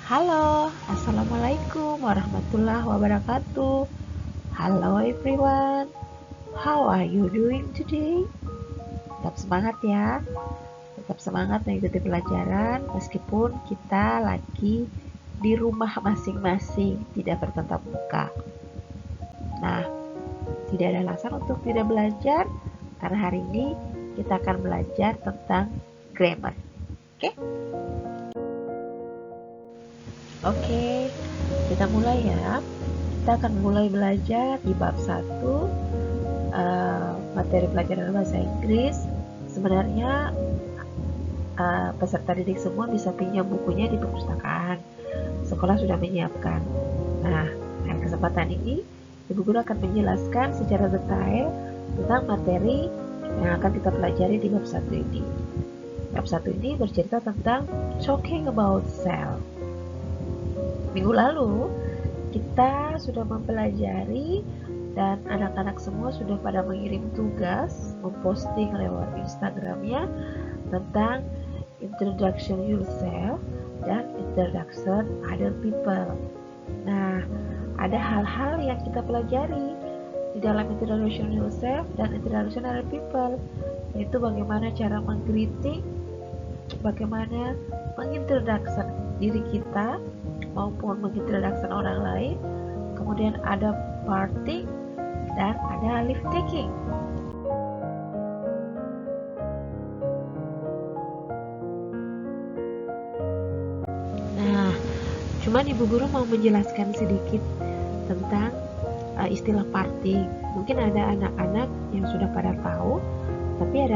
Halo, Assalamualaikum warahmatullahi wabarakatuh. Hello everyone, how are you doing today? Tetap semangat ya, tetap semangat mengikuti pelajaran meskipun kita lagi di rumah masing-masing, tidak bertatap muka. Nah, tidak ada alasan untuk tidak belajar, karena hari ini kita akan belajar tentang grammar. Oke? Oke, kita mulai ya. Kita akan mulai belajar di bab 1, materi pelajaran bahasa Inggris. Sebenarnya peserta didik semua bisa pinjam bukunya di perpustakaan. Sekolah sudah menyiapkan. Nah, pada kesempatan ini, Ibu Guru akan menjelaskan secara detail tentang materi yang akan kita pelajari di bab 1 ini. Bab 1 ini bercerita tentang talking about self. Minggu lalu, kita sudah mempelajari dan anak-anak semua sudah pada mengirim tugas, memposting lewat Instagramnya tentang introduction yourself dan introduction other people. Nah, ada hal-hal yang kita pelajari di dalam introduction yourself dan introduction other people, yaitu bagaimana cara menggreeting, bagaimana mengintroduction diri kita maupun mengintroduction orang lain, kemudian ada parting dan ada leave taking. Nah, cuman Ibu Guru mau menjelaskan sedikit tentang istilah parting. Mungkin ada anak-anak yang sudah pada tahu, tapi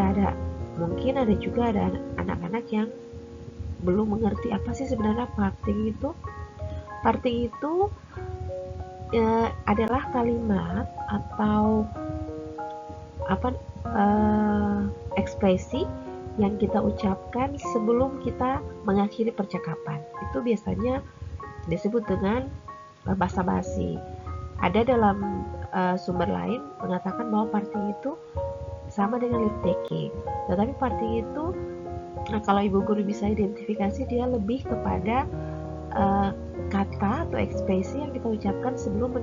mungkin ada juga ada anak-anak yang belum mengerti apa sih sebenarnya parting itu. Parting itu adalah kalimat atau ekspresi yang kita ucapkan sebelum kita mengakhiri percakapan. Itu biasanya disebut dengan basa-basi. Ada dalam sumber lain mengatakan bahwa parting itu sama dengan leave taking. Tetapi parting itu, kalau Ibu Guru bisa identifikasi, dia lebih kepada kata atau ekspresi yang kita ucapkan sebelum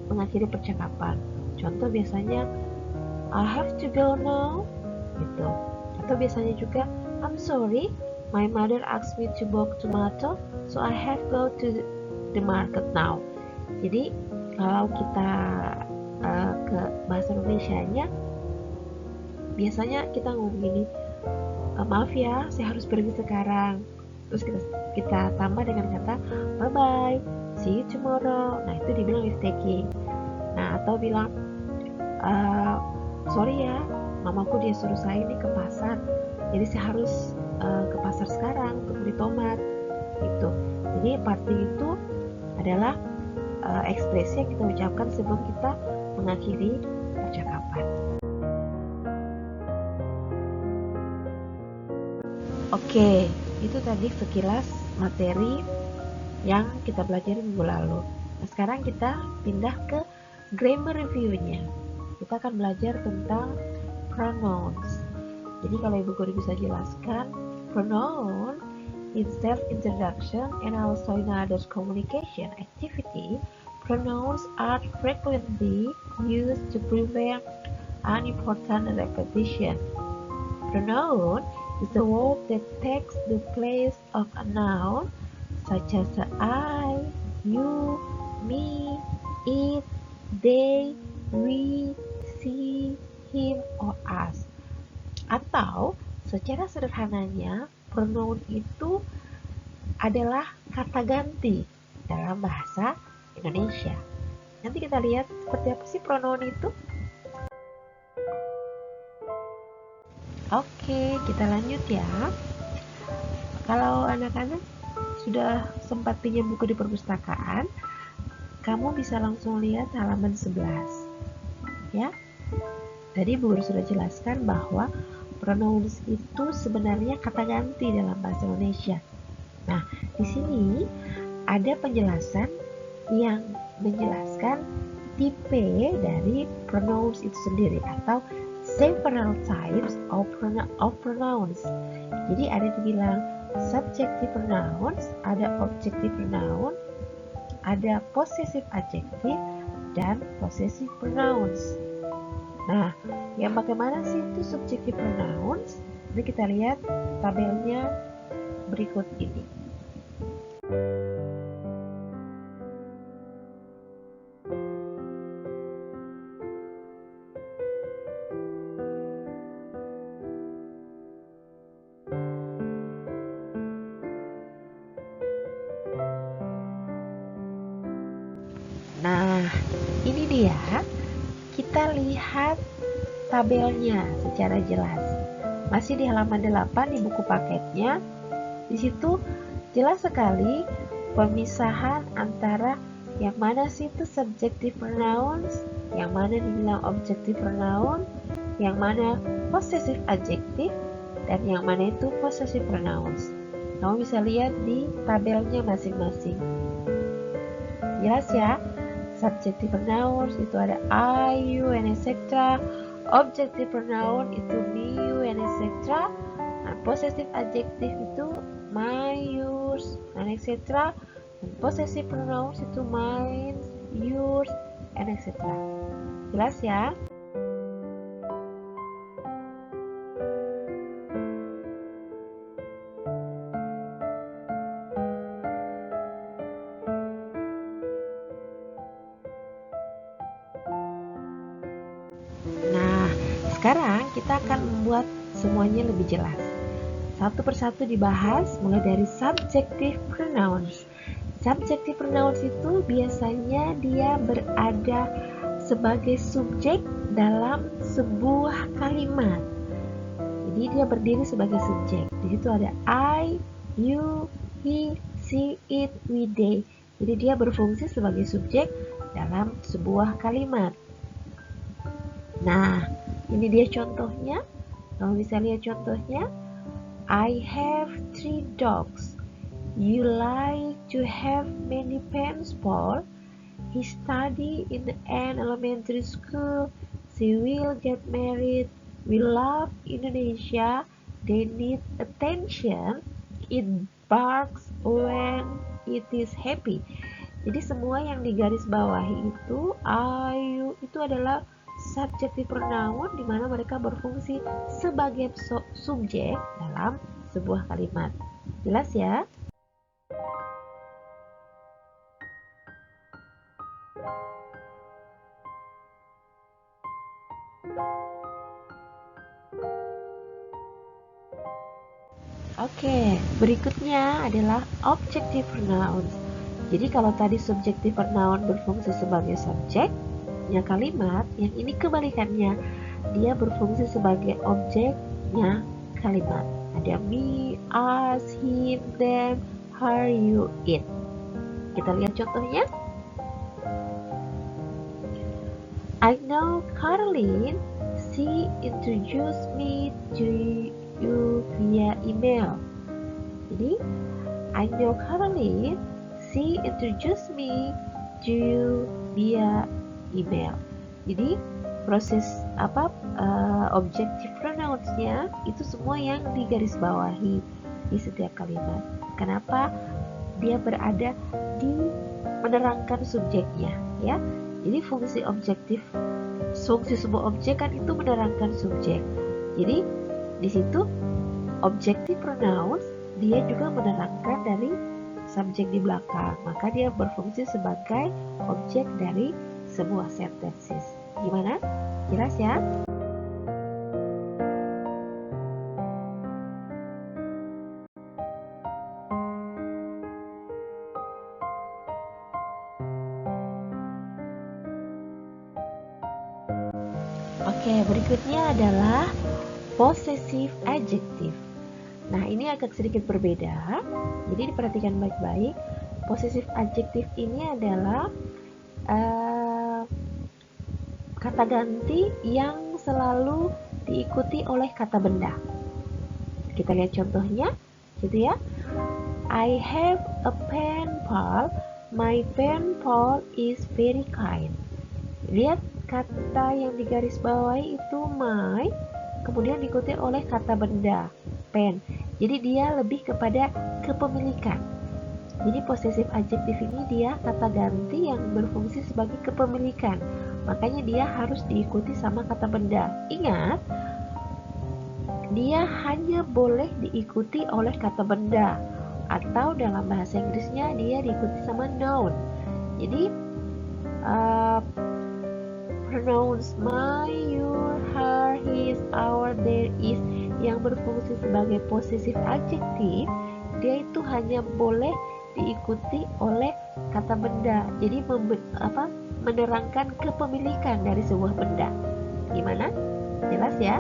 mengakhiri percakapan. Contoh biasanya I have to go now, gitu. Atau biasanya juga I'm sorry, my mother asked me to buy tomato, so I have go to the market now. Jadi kalau kita ke bahasa Indonesianya, biasanya kita ngomong gini, maaf ya, saya harus pergi sekarang. Terus kita tambah dengan kata bye bye, see you tomorrow. Nah, itu dibilang leave taking. Nah, atau bilang sorry ya, mamaku dia suruh saya ini ke pasar, jadi saya harus ke pasar sekarang untuk beli tomat, gitu. Jadi parting itu adalah ekspresi yang kita ucapkan sebelum kita mengakhiri percakapan. Oke, itu tadi sekilas materi yang kita pelajari minggu lalu. Nah, sekarang kita pindah ke grammar review-nya. Kita akan belajar tentang pronouns. Jadi kalau Ibu Guru bisa jelaskan, pronoun in self-introduction and also in others communication activity, pronouns are frequently used to prevent unimportant repetition. Pronoun is a verb that takes the place of a noun, such as I, you, me, it, they, we, she, him, or us. Atau secara sederhananya, pronoun itu adalah kata ganti dalam bahasa Indonesia. Nanti kita lihat seperti apa sih pronoun itu. Oke, kita lanjut ya. Kalau anak-anak sudah sempat pinjam buku di perpustakaan, kamu bisa langsung lihat halaman 11. Ya. Tadi Bu Guru sudah jelaskan bahwa pronouns itu sebenarnya kata ganti dalam bahasa Indonesia. Nah, di sini ada penjelasan yang menjelaskan tipe dari pronouns itu sendiri atau several types of pronouns. Jadi ada yang bilang subjective pronouns, ada objective pronoun, ada possessive adjective, dan possessive pronouns. Nah, yang bagaimana sih itu subjective pronouns? Jadi kita lihat tabelnya berikut ini. Nah, ini dia. Kita lihat tabelnya secara jelas. Masih di halaman 8 di buku paketnya. Di situ jelas sekali pemisahan antara yang mana sih itu subjective pronouns, yang mana dibilang objective pronoun, yang mana possessive adjective, dan yang mana itu possessive pronouns. Kamu bisa lihat di tabelnya masing-masing. Jelas ya? Subjective pronouns itu ada I, you, and etc. Objective pronoun itu me, you, and etc. Dan possessive adjective itu my, yours, and etc. Dan possessive pronouns itu mine, yours, and etc. Jelas ya? Nah, sekarang kita akan membuat semuanya lebih jelas. Satu persatu dibahas mulai dari subjective pronouns. Subjective pronouns itu biasanya dia berada sebagai subjek dalam sebuah kalimat. Jadi dia berdiri sebagai subjek. Di situ ada I, you, he, she, it, we, they. Jadi dia berfungsi sebagai subjek dalam sebuah kalimat. Nah, ini dia contohnya. Kamu bisa lihat contohnya. I have 3 dogs. You like to have many pens, Paul? He study in an elementary school. She will get married. We love Indonesia. They need attention. It barks when it is happy. Jadi semua yang digaris bawahi itu ayu itu adalah subjective pronoun di mana mereka berfungsi sebagai subjek dalam sebuah kalimat. Jelas ya? Oke, berikutnya adalah objective pronouns. Jadi kalau tadi subjective pronoun berfungsi sebagai subjeknya kalimat, yang ini kebalikannya. Dia berfungsi sebagai objeknya kalimat. Ada me, us, him, them, her, you, it. Kita lihat contohnya. I know Caroline. She introduced me to you via email. Jadi, I know Caroline. She introduced me to you via email. Jadi proses objective pronouns-nya itu semua yang digarisbawahi di setiap kalimat. Kenapa? Dia berada di menerangkan subjeknya, ya. Jadi fungsi sebuah objek kan itu menerangkan subjek. Jadi di situ objective pronouns dia juga menerangkan dari subjek di belakang, maka dia berfungsi sebagai objek dari sebuah sentences. Gimana? Jelas ya? Oke, berikutnya adalah possessive adjective. Nah, ini agak sedikit berbeda. Jadi diperhatikan baik-baik. Possessive adjective ini adalah kata ganti yang selalu diikuti oleh kata benda. Kita lihat contohnya, gitu ya. I have a pen pal. My pen pal is very kind. Lihat kata yang digarisbawahi itu my, kemudian diikuti oleh kata benda pen. Jadi dia lebih kepada kepemilikan. Jadi possessive adjective ini dia kata ganti yang berfungsi sebagai kepemilikan. Makanya dia harus diikuti sama kata benda. Ingat, dia hanya boleh diikuti oleh kata benda, atau dalam bahasa Inggrisnya dia diikuti sama noun. Jadi pronouns my, your, her, his, our, their, is yang berfungsi sebagai possessive adjective, dia itu hanya boleh diikuti oleh kata benda. Jadi menerangkan kepemilikan dari sebuah benda. Gimana? Jelas ya?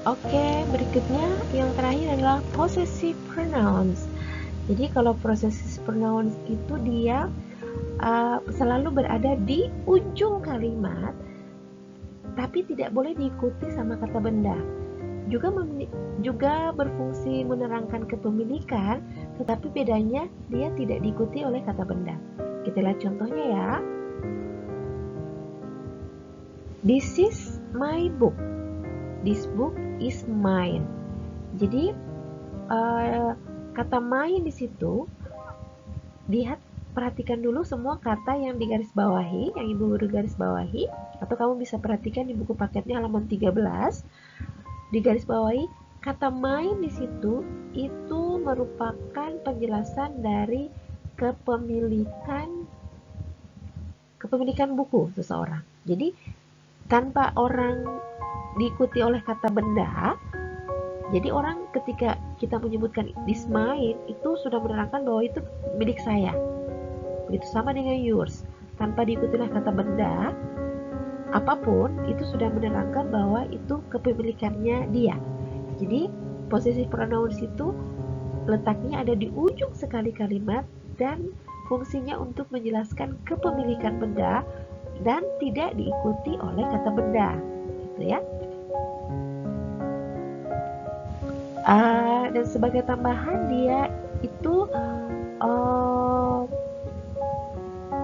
Oke, berikutnya yang terakhir adalah possessive pronouns. Jadi kalau possessive pronouns itu dia selalu berada di ujung kalimat, tapi tidak boleh diikuti sama kata benda. Juga berfungsi menerangkan kepemilikan, tetapi bedanya dia tidak diikuti oleh kata benda. Kita lihat contohnya ya. This is my book. This book is mine. Jadi kata mine di situ, lihat, perhatikan dulu semua kata yang digaris bawahi, yang ibu guru garis bawahi, atau kamu bisa perhatikan di buku paketnya halaman 13. Di garis bawahi kata mine di situ itu merupakan penjelasan dari kepemilikan buku seseorang. Jadi tanpa orang diikuti oleh kata benda, jadi orang ketika kita menyebutkan this mine itu sudah menerangkan bahwa itu milik saya. Begitu sama dengan yours, tanpa diikuti oleh kata benda apapun, itu sudah menerangkan bahwa itu kepemilikannya dia. Jadi possessive pronouns itu letaknya ada di ujung sekali kalimat dan fungsinya untuk menjelaskan kepemilikan benda dan tidak diikuti oleh kata benda, gitu ya. Dan sebagai tambahan dia itu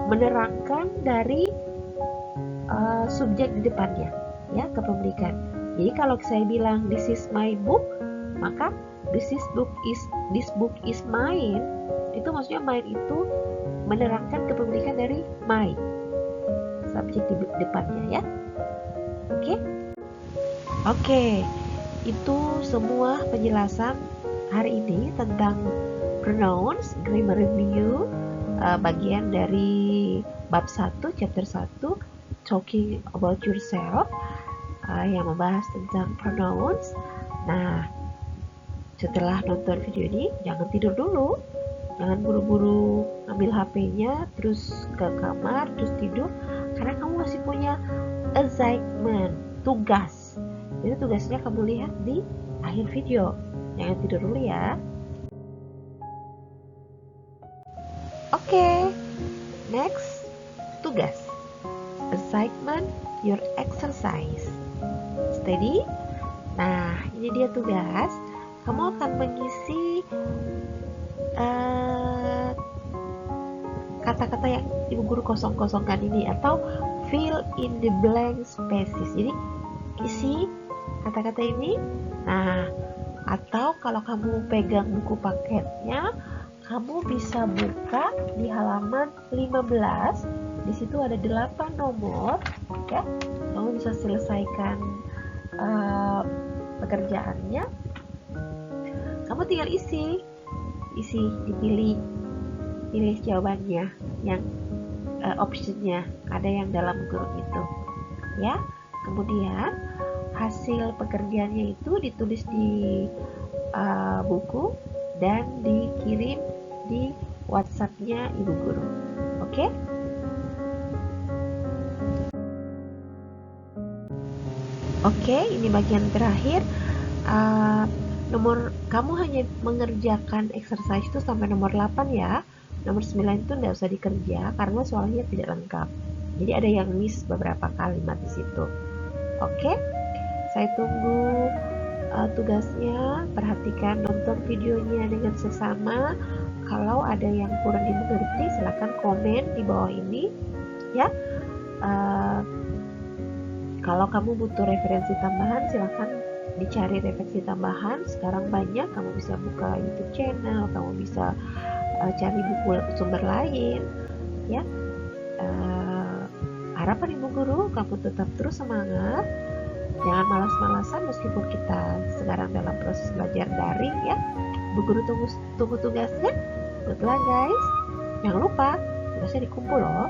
menerangkan dari subjek di depannya, ya, kepemilikan. Jadi kalau saya bilang this is my book, maka this book is mine, itu maksudnya mine itu menerangkan kepemilikan dari my, subjek di depannya, ya. Oke. Itu semua penjelasan hari ini tentang pronouns, grammar review, bagian dari bab 1, chapter 1, talking about yourself, yang membahas tentang pronouns. Nah, setelah nonton video ini, jangan tidur dulu. Jangan buru-buru ambil HP-nya, terus ke kamar, terus tidur, karena kamu masih punya assignment, tugas. Jadi tugasnya kamu lihat di akhir video. Jangan tidur dulu ya. Oke, next, tugas. Assignment, your exercise. Steady? Nah, ini dia tugas. Kamu akan mengisi kata-kata yang ibu guru kosong-kosongkan ini, atau fill in the blank spaces. Jadi isi kata-kata ini. Nah, atau kalau kamu pegang buku paketnya, kamu bisa buka di halaman 15. Di situ ada 8 nomor, ya. Kamu bisa selesaikan pekerjaannya. Kamu tinggal isi, dipilih jawabannya, yang optionnya ada yang dalam grup itu, ya. Kemudian hasil pekerjaannya itu ditulis di buku dan dikirim di WhatsApp-nya ibu guru. Oke? Oke, ini bagian terakhir. Kamu hanya mengerjakan exercise itu sampai nomor 8 ya. Nomor 9 itu tidak usah dikerja karena soalnya tidak lengkap. Jadi ada yang miss beberapa kalimat di situ. Oke? Saya tunggu tugasnya. Perhatikan, nonton videonya dengan seksama. Kalau ada yang kurang dimengerti, silahkan komen di bawah ini ya. Kalau kamu butuh referensi tambahan, silahkan dicari referensi tambahan. Sekarang banyak, kamu bisa buka YouTube channel, kamu bisa cari buku sumber lain ya. Harapan Ibu Guru, kamu tetap terus semangat, jangan malas-malasan meskipun kita sekarang dalam proses belajar daring ya. Ibu Guru tunggu tugasnya. Good luck guys, jangan lupa tugasnya dikumpul loh.